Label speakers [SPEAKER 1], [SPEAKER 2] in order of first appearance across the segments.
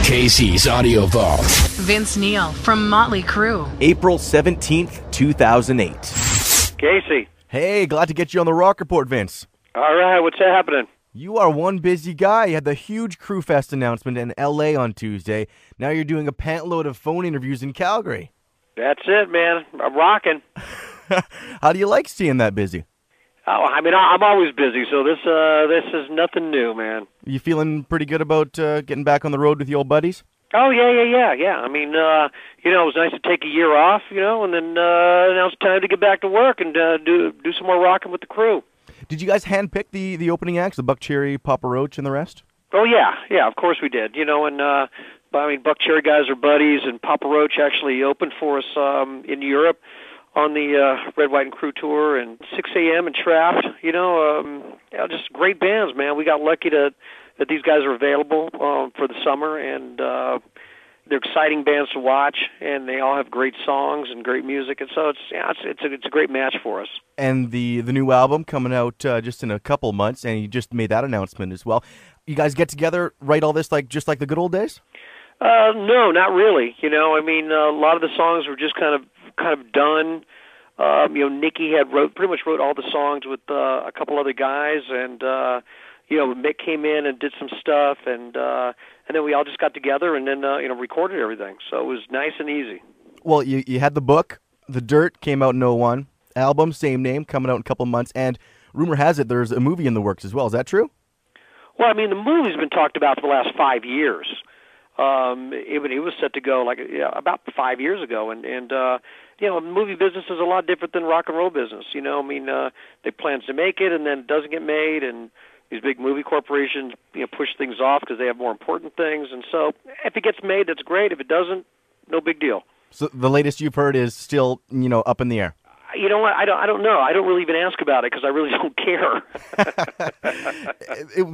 [SPEAKER 1] Casey's Audio Vault.
[SPEAKER 2] Vince Neil from Motley Crue.
[SPEAKER 3] April 17th, 2008.
[SPEAKER 4] Casey.
[SPEAKER 3] Hey, glad to get you on the Rock Report, Vince.
[SPEAKER 4] All right, what's happening?
[SPEAKER 3] You are one busy guy. You had the huge Crue Fest announcement in L.A. on Tuesday. Now you're doing a pantload of phone interviews in Calgary.
[SPEAKER 4] That's it, man. I'm rocking.
[SPEAKER 3] How do you like seeing that busy?
[SPEAKER 4] Oh, I mean, I'm always busy, so this is nothing new, man.
[SPEAKER 3] You feeling pretty good about getting back on the road with your old buddies?
[SPEAKER 4] Oh, yeah. I mean, it was nice to take a year off, and then now it's time to get back to work and do some more rocking with the crew.
[SPEAKER 3] Did you guys handpick the opening acts, the Buck Cherry, Papa Roach, and the rest?
[SPEAKER 4] Oh, yeah, of course we did, and Buck Cherry guys are buddies, and Papa Roach actually opened for us in Europe on the Red, White, and Crew tour, and 6 a.m. and Trapped, just great bands, man. We got lucky that these guys are available for the summer, and they're exciting bands to watch, and they all have great songs and great music, and so it's a great match for us.
[SPEAKER 3] And the new album coming out just in a couple months, and you just made that announcement as well. You guys get together, write all this just like the good old days?
[SPEAKER 4] No, not really. A lot of the songs were just kind of done. Nicky pretty much wrote all the songs with a couple other guys, and Mick came in and did some stuff, and then we all just got together and then recorded everything. So it was nice and easy.
[SPEAKER 3] Well, you had the book, The Dirt, came out in 2001. Album, same name, coming out in a couple months, and rumor has it there's a movie in the works as well. Is that true?
[SPEAKER 4] Well, the movie's been talked about for the last 5 years. It was set to go about 5 years ago, and the movie business is a lot different than rock and roll business. They plans to make it, and then it doesn't get made, and these big movie corporations push things off because they have more important things. And so, if it gets made, that's great. If it doesn't, no big deal. So
[SPEAKER 3] the latest you've heard is still up in the air.
[SPEAKER 4] You know what? I don't know. I don't really even ask about it because I really don't care.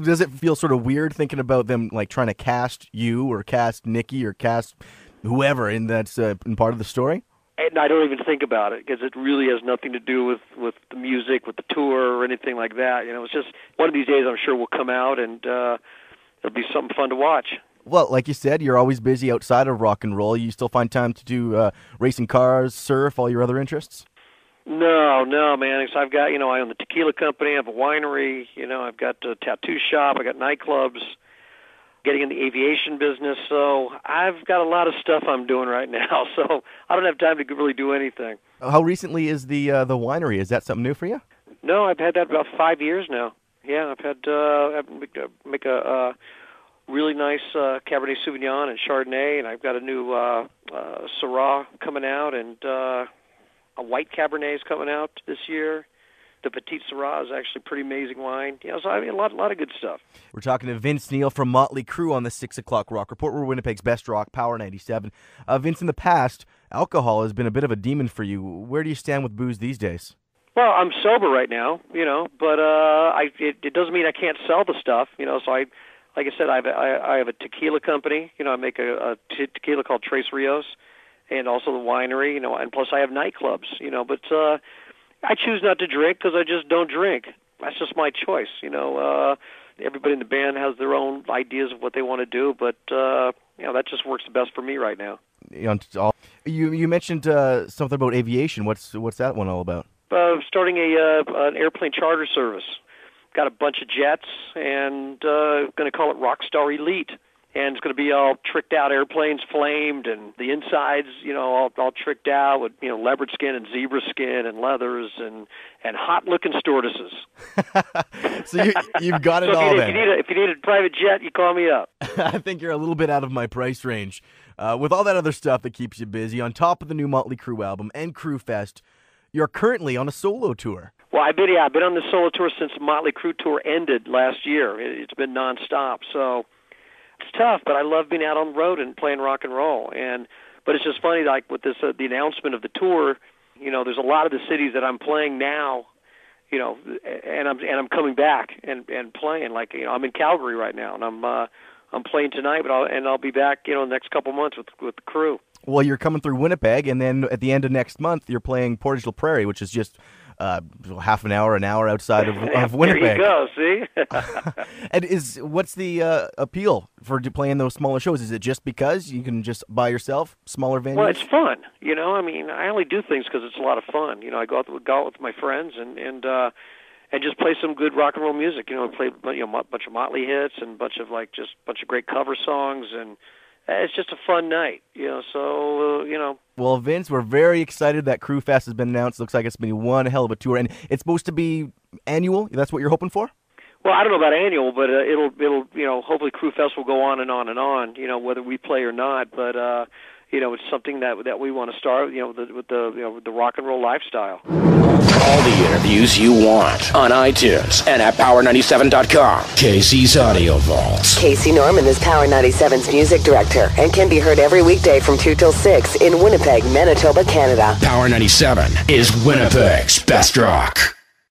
[SPEAKER 3] Does it feel sort of weird thinking about them trying to cast you or cast Nicky or cast whoever, and that's in part of the story?
[SPEAKER 4] And I don't even think about it because it really has nothing to do with the music, with the tour, or anything like that. It's just one of these days I'm sure will come out, and it'll be something fun to watch.
[SPEAKER 3] Well, like you said, you're always busy outside of rock and roll. You still find time to do racing cars, surf, all your other interests?
[SPEAKER 4] No, man. So I've got, I own the tequila company, I have a winery, I've got a tattoo shop, I got nightclubs, getting in the aviation business. So I've got a lot of stuff I'm doing right now. So I don't have time to really do anything.
[SPEAKER 3] How recently is the winery? Is that something new for you?
[SPEAKER 4] No, I've had that about 5 years now. Yeah, I've had make a really nice Cabernet Sauvignon and Chardonnay, and I've got a new Syrah coming out, and a white Cabernet is coming out this year. The Petite Syrah is actually pretty amazing wine. So a lot of good stuff.
[SPEAKER 3] We're talking to Vince Neil from Motley Crue on the 6 o'clock Rock Report. We're Winnipeg's best rock, Power 97. Vince, in the past, alcohol has been a bit of a demon for you. Where do you stand with booze these days?
[SPEAKER 4] Well, I'm sober right now, but it doesn't mean I can't sell the stuff, So like I said, I have a tequila company. I make a tequila called Tres Rios, and also the winery, and plus I have nightclubs, but I choose not to drink because I just don't drink. That's just my choice, Everybody in the band has their own ideas of what they want to do, but that just works the best for me right now.
[SPEAKER 3] You mentioned something about aviation. What's that one all about?
[SPEAKER 4] Starting an airplane charter service. Got a bunch of jets, and going to call it Rockstar Elite. And it's going to be all tricked out airplanes, flamed, and the insides, all tricked out with, leopard skin and zebra skin and leathers and hot-looking stewardesses.
[SPEAKER 3] So you've got it
[SPEAKER 4] so
[SPEAKER 3] all then.
[SPEAKER 4] If you need a private jet, you call me up.
[SPEAKER 3] I think you're a little bit out of my price range. With all that other stuff that keeps you busy, on top of the new Motley Crue album and Crue Fest, you're currently on a solo tour.
[SPEAKER 4] Well, I've been on the solo tour since the Motley Crue tour ended last year. It's been nonstop, so it's tough, but I love being out on the road and playing rock and roll. But it's just funny, with this the announcement of the tour. There's a lot of the cities that I'm playing now, and I'm coming back and playing. I'm in Calgary right now, and I'm playing tonight, I'll be back, the next couple months with the crew.
[SPEAKER 3] Well, you're coming through Winnipeg, and then at the end of next month, you're playing Portage la Prairie, which is just half an hour outside of Winnipeg.
[SPEAKER 4] There you go, see?
[SPEAKER 3] And what's the appeal for playing those smaller shows? Is it just because you can just by yourself, smaller venues?
[SPEAKER 4] Well, it's fun. I mean, I only do things because it's a lot of fun. I go out with my friends and just play some good rock and roll music. Play a bunch of Motley hits and bunch of great cover songs, and it's just a fun night.
[SPEAKER 3] Well, Vince, we're very excited that Crue Fest has been announced. Looks like it's been one hell of a tour, and it's supposed to be annual. That's what you're hoping for?
[SPEAKER 4] Well, I don't know about annual, but it'll hopefully Crue Fest will go on and on and on. Whether we play or not, but it's something that we want to start. With the rock and roll lifestyle.
[SPEAKER 1] All the interviews you want on iTunes and at Power97.com. Casey's Audio Vault.
[SPEAKER 5] Casey Norman is Power 97's music director and can be heard every weekday from 2 till 6 in Winnipeg, Manitoba, Canada.
[SPEAKER 1] Power 97 is Winnipeg's best rock.